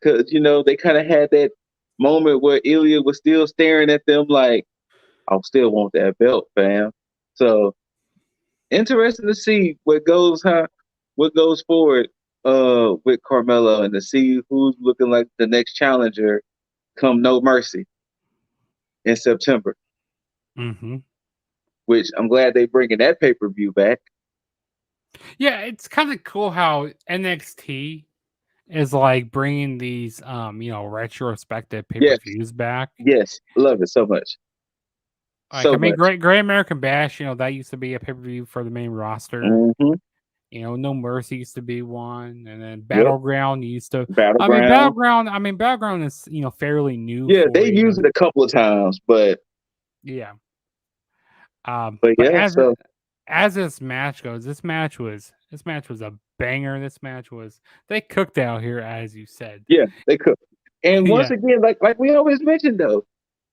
A: because they kind of had that moment where Ilya was still staring at them like, "I still want that belt, fam." So interesting to see what goes forward with Carmelo and to see who's looking like the next challenger come No Mercy in September.
C: Mm-hmm.
A: Which I'm glad they bringing that pay-per-view back.
C: Yeah, it's kind of cool how NXT is like bringing these retrospective pay per
A: Yes,
C: views back.
A: yes, love it so much,
C: Like I
A: so
C: mean,
A: much.
C: Great American Bash, that used to be a pay per view for the main roster.
A: Hmm.
C: No Mercy used to be one, and then
A: Yep,
C: Battleground used to.
A: Battleground.
C: Battleground is fairly new
A: Yeah,
C: for
A: they used it a couple of times, but
C: yeah. But
A: yeah. So
C: as this match goes, this match was a banger. This match was they cooked out here, as you said.
A: yeah, they could. And once
C: Yeah,
A: again, like we always mention though,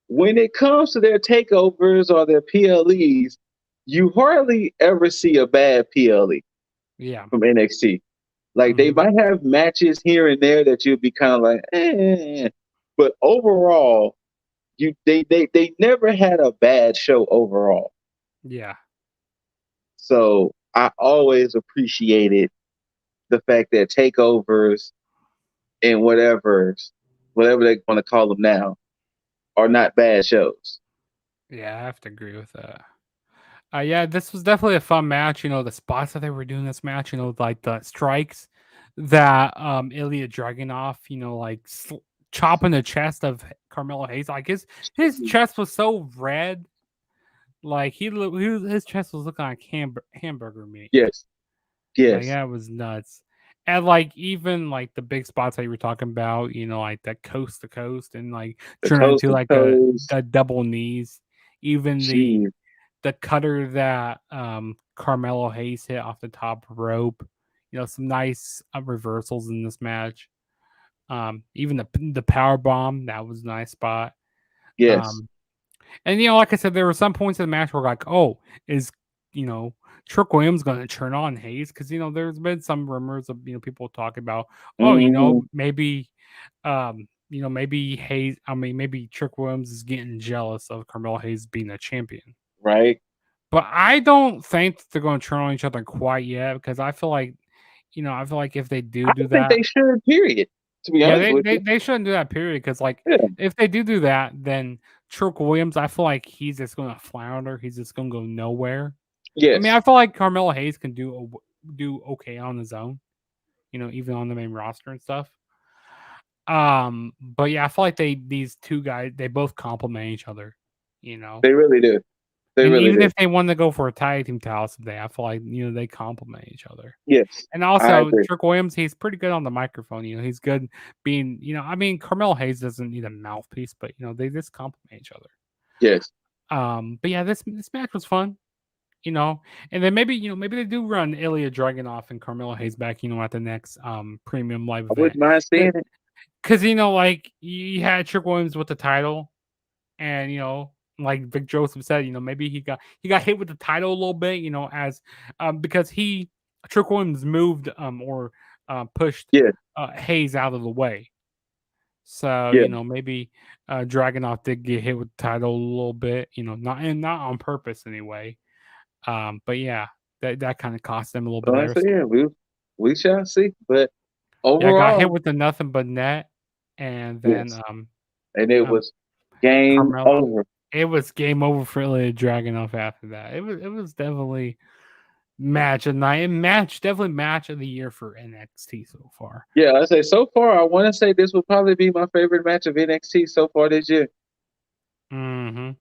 A: when it comes to their takeovers or their PLEs, you hardly ever see a bad PLE
C: yeah.
A: from NXT. Like they
C: Hmm.
A: might have matches here and there that you'll be kind of like, but overall, they never had a bad show overall.
C: Yeah.
A: So I always appreciated the fact that takeovers and whatever they want to call them now, are not bad shows.
C: Yeah, I have to agree with that. Yeah, this was definitely a fun match. The spots that they were doing this match, like the strikes that Ilya Dragunov, like chopping the chest of Carmelo Hayes. Like his chest was so red, like his chest was looking like hamburger meat.
A: Yes,
C: Like
A: yes.
C: that was nuts. And like even like the big spots that you were talking about, like that coast to coast and like
A: The
C: turn it
A: coast
C: into
A: to
C: like
A: coast.
C: the double knees. Even
A: Jeez.
C: the cutter that Carmelo Hayes hit off the top rope. Some nice reversals in this match. Even the power bomb, that was a nice spot.
A: Yes.
C: Um, And like I said, there were some points in the match where like, oh, is Trick Williams going to turn on Hayes? Because there's been some rumors of people talking about, oh,
A: Hmm.
C: maybe Hayes. I mean, maybe Trick Williams is getting jealous of Carmelo Hayes being a champion.
A: Right.
C: But I don't think they're going to turn on each other quite yet because I feel like, if they
A: I
C: do
A: think
C: that,
A: they should. Period. To be
C: yeah,
A: honest
C: they
A: with
C: they,
A: you.
C: they shouldn't do that. Period. Because
A: Yeah.
C: if they do that, then Trick Williams, I feel like he's just going to flounder. He's just going to go nowhere. I mean,
A: Yes.
C: I feel like Carmelo Hayes can do okay on his own. Even on the main roster and stuff. But yeah, I feel like these two guys they both complement each other.
A: They really do. They
C: And
A: really
C: even
A: do.
C: if they want to go for a tag team title someday, I feel like they complement each other.
A: Yes.
C: And
A: I
C: also,
A: agree.
C: Trick Williams, he's pretty good on the microphone. He's good being. I mean, Carmelo Hayes doesn't need a mouthpiece, but they just complement each other.
A: Yes.
C: But yeah, this match was fun. And then maybe they do run Ilya Dragunov and Carmelo Hayes back. At the next premium live
A: I
C: event.
A: wouldn't mind seeing it.
C: Because like you had Trick Williams with the title, and like Vic Joseph said, maybe he got hit with the title a little bit, as because Trick Williams moved or pushed
A: Yeah.
C: Hayes out of the way. So
A: Yeah.
C: maybe Dragunov did get hit with the title a little bit, not on purpose anyway. But yeah, that kind of cost them a little bit
A: So I
C: there.
A: say, yeah, we shall see. But
C: Yeah, I got hit
A: overall,
C: with the nothing but net, and then
A: yes. And it
C: um
A: was game
C: Carmelo.
A: over.
C: It was game over for Ilya Dragunov after that. It was definitely match of night and definitely match of the year for NXT so far.
A: Yeah, I say so far, I want to say this will probably be my favorite match of NXT so far this year.
C: Mm-hmm.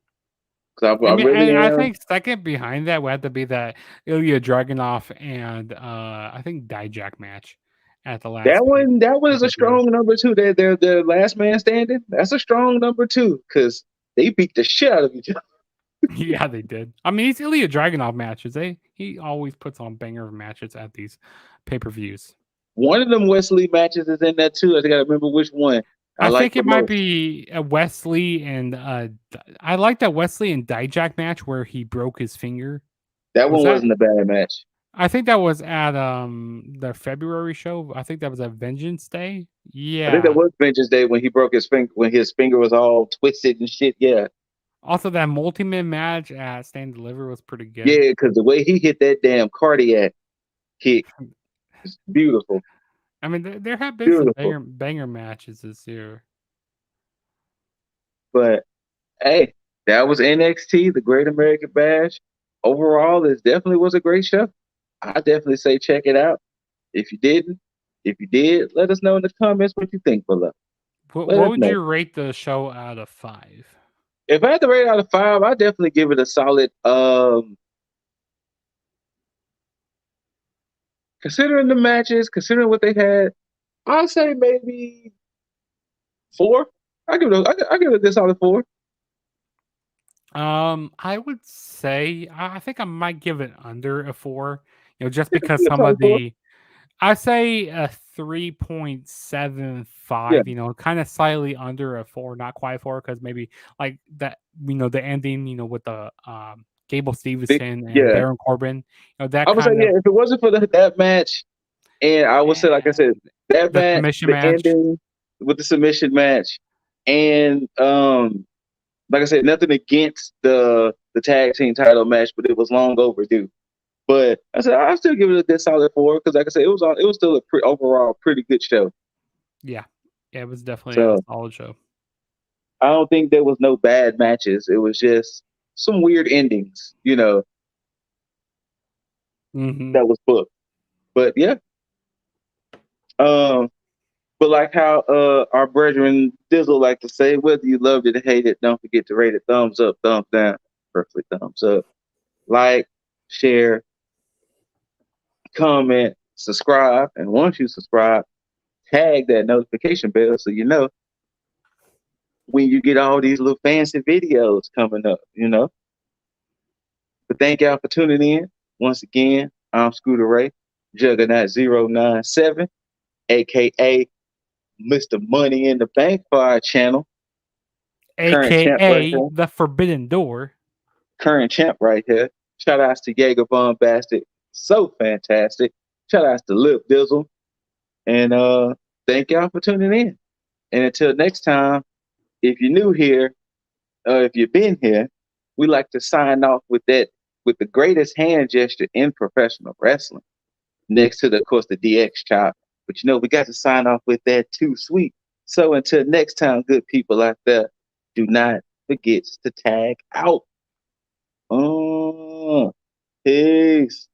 A: Because I
C: And
A: really
C: I
A: am.
C: think second behind that would have to be that Ilya Dragunov and I think Dijak match at the last
A: That one is a
C: pay-per-view.
A: strong number two. They're last man standing. That's a strong number two because they beat the shit out of each other.
C: Yeah, they did. I mean, these Ilya Dragunov matches, he always puts on banger matches at these pay-per-views.
A: One of them Wesley matches is in that too. I gotta remember which one I
C: I
A: like
C: think
A: the
C: it might
A: most.
C: be Wesley and I like that Wesley and Dijak match where he broke his finger.
A: That
C: Was
A: one
C: that?
A: wasn't a bad match.
C: I think that was at the February show. I think that was at Vengeance Day.
A: I think that
C: Yeah.
A: was Vengeance Day when he broke his finger when his finger was all twisted and shit. Yeah,
C: Also, that multi-man match at Stand Deliver was pretty good.
A: yeah, because the way he hit that damn cardiac kick is beautiful,
C: I mean, there have been some
A: beautiful.
C: banger matches this year.
A: But hey, that was NXT, the Great American Bash. Overall, this definitely was a great show. I definitely say check it out. If you didn't, if you did, let us know in the comments what you think below. Let
C: What
A: us
C: would
A: know.
C: you rate the show out of 5?
A: If I had to rate it out of 5, I definitely give it a solid. Considering the matches, considering what they had, I'd say maybe 4. I give it a good solid 4.
C: I would say I think I might give it under a 4. Just
A: Yeah,
C: because
A: give it a
C: some
A: solid
C: of
A: 4.
C: I say a
A: Yeah,
C: 3.75, kind of slightly under a 4, not quite 4, because maybe like that, the ending, with the Gable
A: big,
C: Stevenson and
A: yeah.
C: Baron Corbin, that
A: I would say
C: kind
A: yeah.
C: of
A: If it wasn't for that match, and I would say like I said, that
C: the
A: match,
C: submission
A: the
C: match.
A: ending with the submission match, and like I said, nothing against the tag team title match, but it was long overdue. But I said I still give it a good solid 4 because, like I said, it was still a overall pretty good show.
C: Yeah, it was definitely a
A: So
C: solid show.
A: I don't think there was no bad matches. It was just some weird endings,
C: Hmm.
A: that was booked. But yeah, um, but like how our brethren Dizzle like to say, whether you loved it or hate it, don't forget to rate it thumbs up, thumbs down, perfectly thumbs up, like, share, comment, subscribe, and once you subscribe, tag that notification bell so you know when you get all these little fancy videos coming up. But thank y'all for tuning in. Once again, I'm Scooter Ray, Juggernaut 097, aka Mr. Money in the Bank for our channel. Current champ right
C: aka
A: here.
C: the Forbidden Door.
A: Current champ right here. Shout outs to Jaeger Von Bastard. So fantastic. Shout outs to Lip Dizzle. And thank y'all for tuning in. And until next time, if you're new here, if you've been here, we like to sign off with the greatest hand gesture in professional wrestling. Next to of course, the DX chop. But we got to sign off with that too, sweet. So until next time, good people out there, do not forget to tag out. Peace.